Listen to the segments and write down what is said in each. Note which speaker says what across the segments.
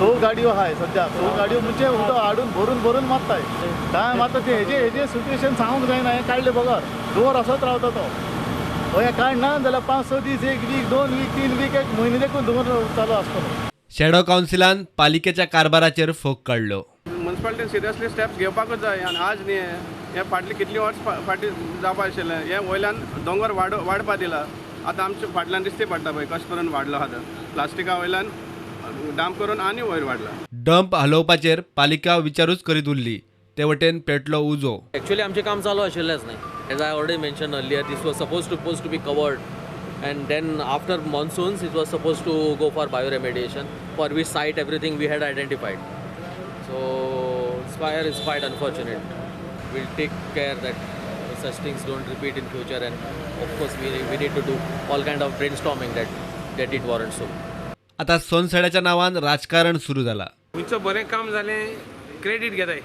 Speaker 1: 100 गाडयो आहाय सध्या 100 गाडयो म्हणजे उदक हाडून भरून मारताय काय मात ते हेजे सिच्युएशन सांगूंक जायना हें काडलें बगर दोवर असोच रावता तो हे काडना जाल्यार 5-6 दीस 1 वीक 2 वीक 3 वीक 1 म्हयने देखून दोवर चालू आसतलो.
Speaker 2: शॅडो कावन्सिलान पालिकेच्या कारभाराचेर फोग काडलो.
Speaker 3: म्युन्सिपालिटीन सिरियसली स्टेप्स घेवपाकूच जाय आनी आज न्ही हे फाटली कितली वर्स फाटी जावपा आशिल्लें हे वयल्यान दोंगर वाडपा दिला. आतां आमच्या फाटल्यान दिसती पडटा पळय कशें करून वाडलो आहा प्लास्टिका वयल्यान डांप करून आनी वयर वाडला.
Speaker 2: डंप हलोवपाचेर पालिका विचारूच करीत उरली ते वटेन पेटलो उजो.
Speaker 4: एक्चुअली आमचें काम चालू आशिल्लेंच न्ही. As I already mention earlier this was suppose to be covered and then after monsoons it was supposed to go for bioremediation for which site everything we had identified. So this fire is quite unfortunate. We'll take care that such things don't repeat in future and of course we need to do all kind of brainstorming that it warrants so.
Speaker 2: आता सोनसड्याच्या नावान राजकारण सुरू जाला.
Speaker 5: गोंयचो बरें काम जालें credit घेताय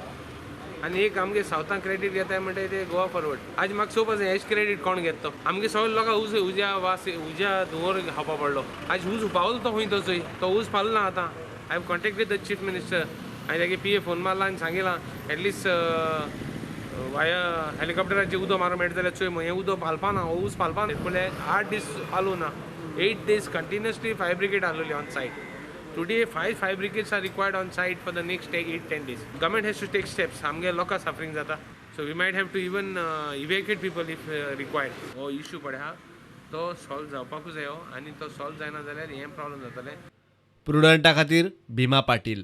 Speaker 5: आनी एक आमगे सावथान क्रेडीट घेताय म्हणटा ते गोवा फॉरवर्ड. आज म्हाका चोवपाक जाय हेच क्रेडीट कोण घेता तो. आमगे सगळे लोकांक उज्या धुंवर खावपा पडलो. आज ऊज पावलो तो खंय थंय तो ऊज पावलो ना आतां. I have contacted the chief minister हांवें तागे PA फोन मारला आनी सांगिलां एटलिस्ट वाया हेलिकॉप्टराचेर उदक मारूं मेळटा जाल्यार चोय हें उदक पालपा ना हो ऊज पालपा ना. फुडें 8 दीस पालू ना 8 days continuously fire brigade आहलोली on site. Today 5 fire brigades are required on site for the next 8-10 days. Government has to take steps. आमगे लोकां suffering जाता. So we might have to even evacuate people if required. हो issue पडे हा तो solve जावपाकूच जायो आनी तो सॉल्व जायना जाल्यार हें प्रॉब्लम जातलें.
Speaker 2: प्रुडंटा खातीर भीमा पाटील.